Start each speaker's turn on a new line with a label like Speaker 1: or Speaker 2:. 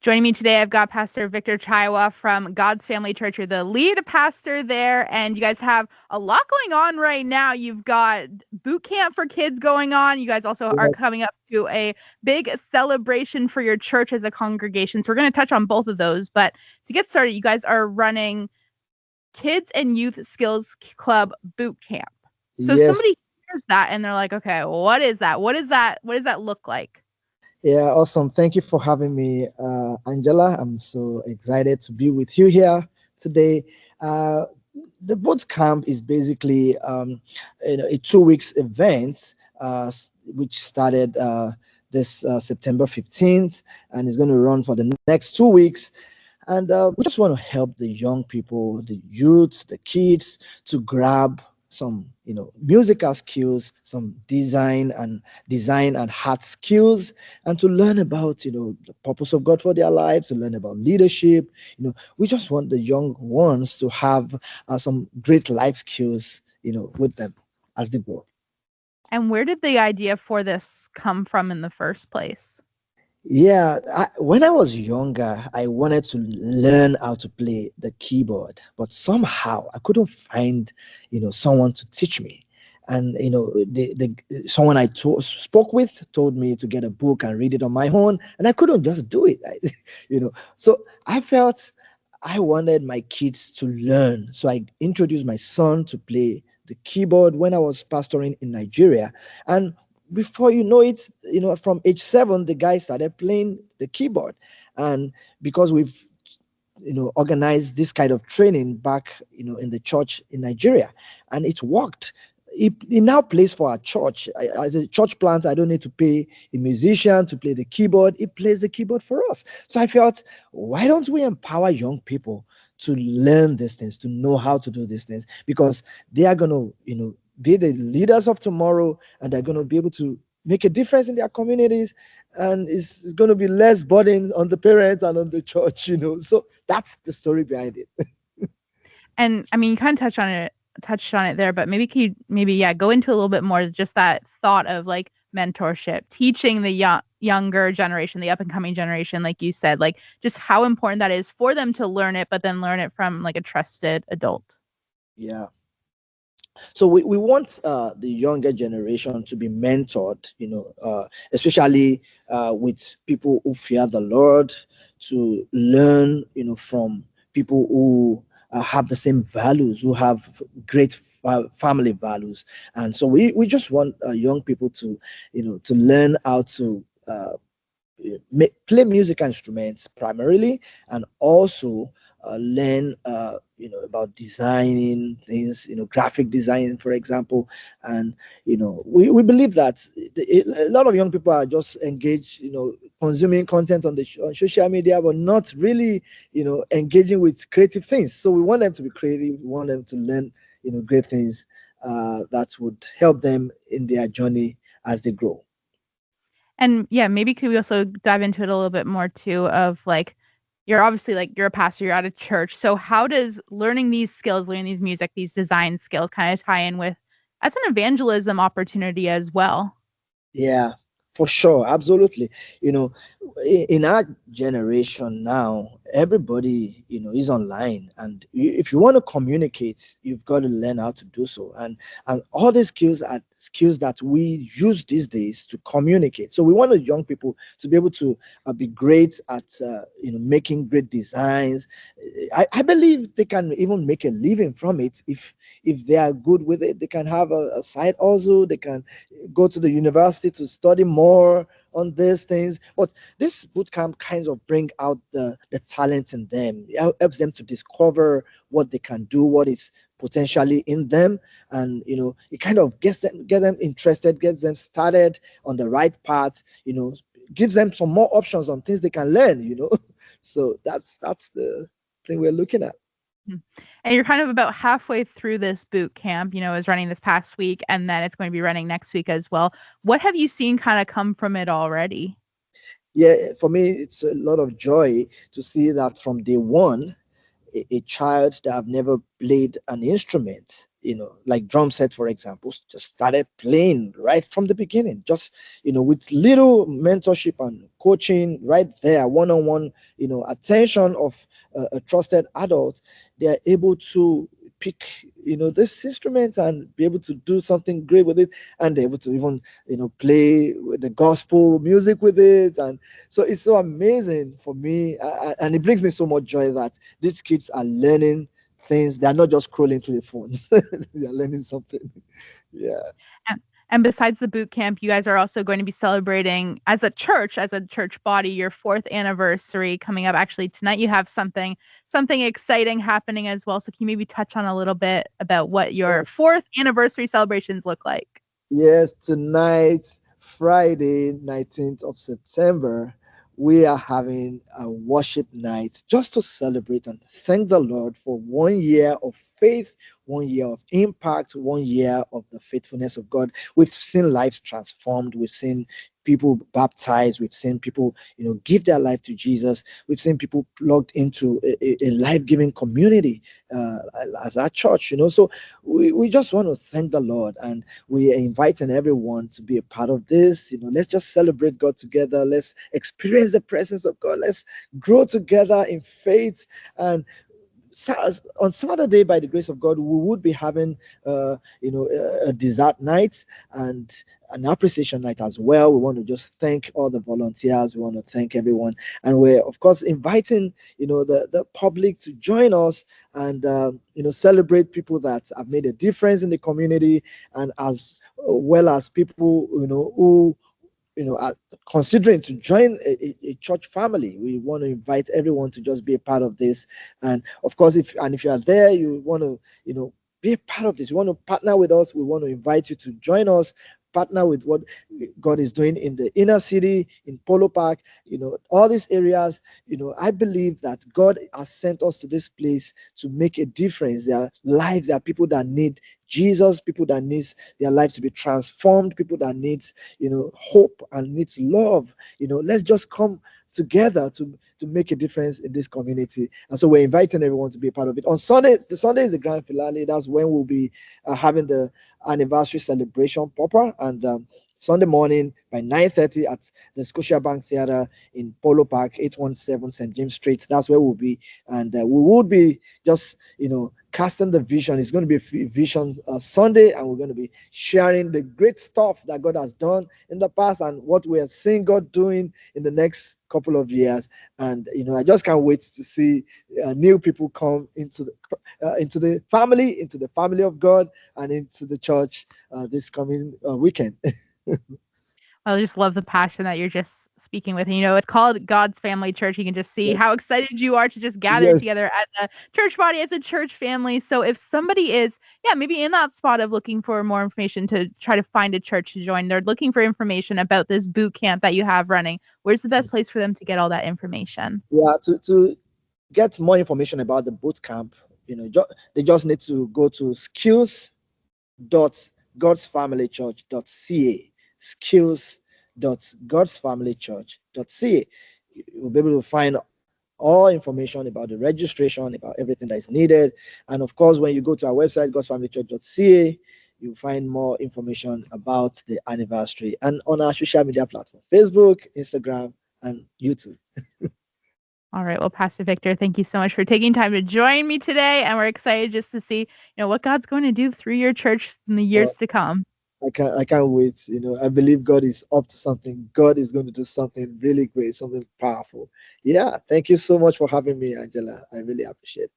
Speaker 1: Joining me today, I've got Pastor Victor Taiwo from God's Family Church. You're the lead pastor there, and you guys have a lot going on right now. You've got boot camp for kids going on. You guys also are
Speaker 2: Yeah,
Speaker 1: coming up to a big celebration for your church as a congregation. So we're going to touch on both of those. But to get started, you guys are running Kids and Youth Skills Club Boot Camp. So
Speaker 2: yes,
Speaker 1: somebody hears that and they're like, okay, what is that? What is that? What does that look like?
Speaker 2: yeah, awesome. Thank you for having me, Angela. I'm so excited to be with you here today. Uh, the boot camp is basically a 2 weeks event, which started this September 15th, and is going to run for the next 2 weeks. And we just want to help the young people, the youths, the kids to grab some, musical skills, some design and art skills, and to learn about, the purpose of God for their lives, to learn about leadership. We just want the young ones to have some great life skills, with them as they grow.
Speaker 1: And where did the idea for this come from in the first place?
Speaker 2: Yeah, when I was younger, I wanted to learn how to play the keyboard, but somehow I couldn't find, someone to teach me. And the someone spoke with told me to get a book and read it on my own, and I couldn't just do it. So I felt I wanted my kids to learn. So I introduced my son to play the keyboard when I was pastoring in Nigeria, and before you know it, from age 7, the guy started playing the keyboard. And because we've organized this kind of training back in the church in Nigeria, and it worked. He now plays for our church. As a church plant, I don't need to pay a musician to play the keyboard. He plays the keyboard for us. So I felt, why don't we empower young people to learn these things, to know how to do these things? Because they are going to, be the leaders of tomorrow, and they're going to be able to make a difference in their communities, and it's going to be less burden on the parents and on the church. So that's the story behind it.
Speaker 1: And I mean, you kind of touched on it there, but maybe yeah, go into a little bit more just that thought of like mentorship, teaching the younger generation, the up and coming generation, like you said, like just how important that is for them to learn it, but then learn it from like a trusted adult.
Speaker 2: Yeah. So we want the younger generation to be mentored, especially with people who fear the Lord, to learn, from people who have the same values, who have great family values. And so we just want young people to, to learn how to play musical instruments primarily, and also learn about designing things, graphic design, for example. And we believe that a lot of young people are just engaged, consuming content on social media, but not really engaging with creative things. So we want them to be creative. We want them to learn great things that would help them in their journey as they grow.
Speaker 1: And yeah, maybe could we also dive into it a little bit more too of like you're obviously like you're a pastor, you're at a church. So how does learning these skills, learning these music, these design skills kind of tie in with as an evangelism opportunity as well?
Speaker 2: Yeah, for sure. Absolutely. You know, in our generation now, everybody, is online. And if you want to communicate, you've got to learn how to do so. And all these skills are skills that we use these days to communicate. So we want the young people to be able to be great at, making great designs. I believe they can even make a living from it if they are good with it. They can have a side also. They can go to the university to study more on these things. But this bootcamp kind of bring out the talent in them. It helps them to discover what they can do, what is potentially in them. And it kind of get them interested, gets them started on the right path, gives them some more options on things they can learn. So that's the thing we're looking at.
Speaker 1: Mhm. And you're kind of about halfway through this boot camp, is running this past week and then it's going to be running next week as well. What have you seen kind of come from it already?
Speaker 2: Yeah, for me, it's a lot of joy to see that from day one, a child that have never played an instrument, like drum set, for example, just started playing right from the beginning, just with little mentorship and coaching right there, one-on-one, attention of a trusted adult. They are able to pick this instrument and be able to do something great with it, and they're able to even play with the gospel music with it. And so it's so amazing for me, and it brings me so much joy that these kids are learning things. They're not just scrolling through the phones. They're learning something. Yeah.
Speaker 1: And, and besides the boot camp, you guys are also going to be celebrating as a church body, your 4th anniversary coming up. Actually, tonight you have something exciting happening as well. So can you maybe touch on a little bit about what your
Speaker 2: Yes.
Speaker 1: 4th anniversary celebrations look like?
Speaker 2: Yes, tonight, Friday, 19th of September, we are having a worship night just to celebrate and thank the Lord for 1 year of faith, 1 year of impact, 1 year of the faithfulness of God. We've seen lives transformed. We've seen people baptized. We've seen people, give their life to Jesus. We've seen people plugged into a life-giving community as our church, So we just want to thank the Lord, and we are inviting everyone to be a part of this. Let's just celebrate God together. Let's experience the presence of God. Let's grow together in faith. And on Saturday, by the grace of God, we would be having, a dessert night and an appreciation night as well. We want to just thank all the volunteers. We want to thank everyone, and we're of course inviting, the public to join us and celebrate people that have made a difference in the community, and as well as people who are considering to join a church family. We want to invite everyone to just be a part of this. And of course, if you are there, you want to be a part of this, you want to partner with us, we want to invite you to join us, partner with what God is doing in the inner city, in Polo Park, all these areas. I believe that God has sent us to this place to make a difference. There are lives, there are people that need Jesus, people that needs their lives to be transformed, people that needs hope and needs love. Let's just come together to make a difference in this community. And so we're inviting everyone to be a part of it. On Sunday, the Sunday is the grand finale. That's when we'll be having the anniversary celebration proper. And Sunday morning by 9:30 at the Scotiabank Theatre in Polo Park, 817 St. James Street. That's where we'll be. And we will be just, casting the vision. It's going to be a vision Sunday, and we're going to be sharing the great stuff that God has done in the past and what we are seeing God doing in the next couple of years. And I just can't wait to see new people come into the family of God, and into the church this coming weekend.
Speaker 1: I just love the passion that you're just speaking with. It's called God's Family Church. You can just see
Speaker 2: Yes.
Speaker 1: how excited you are to just gather
Speaker 2: Yes.
Speaker 1: together as a church body, as a church family. So if somebody is, maybe in that spot of looking for more information to try to find a church to join, they're looking for information about this boot camp that you have running, where's the best place for them to get all that information?
Speaker 2: Yeah, to get more information about the boot camp, they just need to go to skills.godsfamilychurch.ca. skills.godsfamilychurch.ca. You'll be able to find all information about the registration, about everything that is needed. And of course, when you go to our website, godsfamilychurch.ca, you'll find more information about the anniversary, and on our social media platform, Facebook, Instagram, and YouTube.
Speaker 1: All right. Well, Pastor Victor, thank you so much for taking time to join me today. And we're excited just to see, what God's going to do through your church in the
Speaker 2: Uh,
Speaker 1: years to come.
Speaker 2: I can't wait. I believe God is up to something. God is going to do something really great, something powerful. Yeah, thank you so much for having me, Angela. I really appreciate it.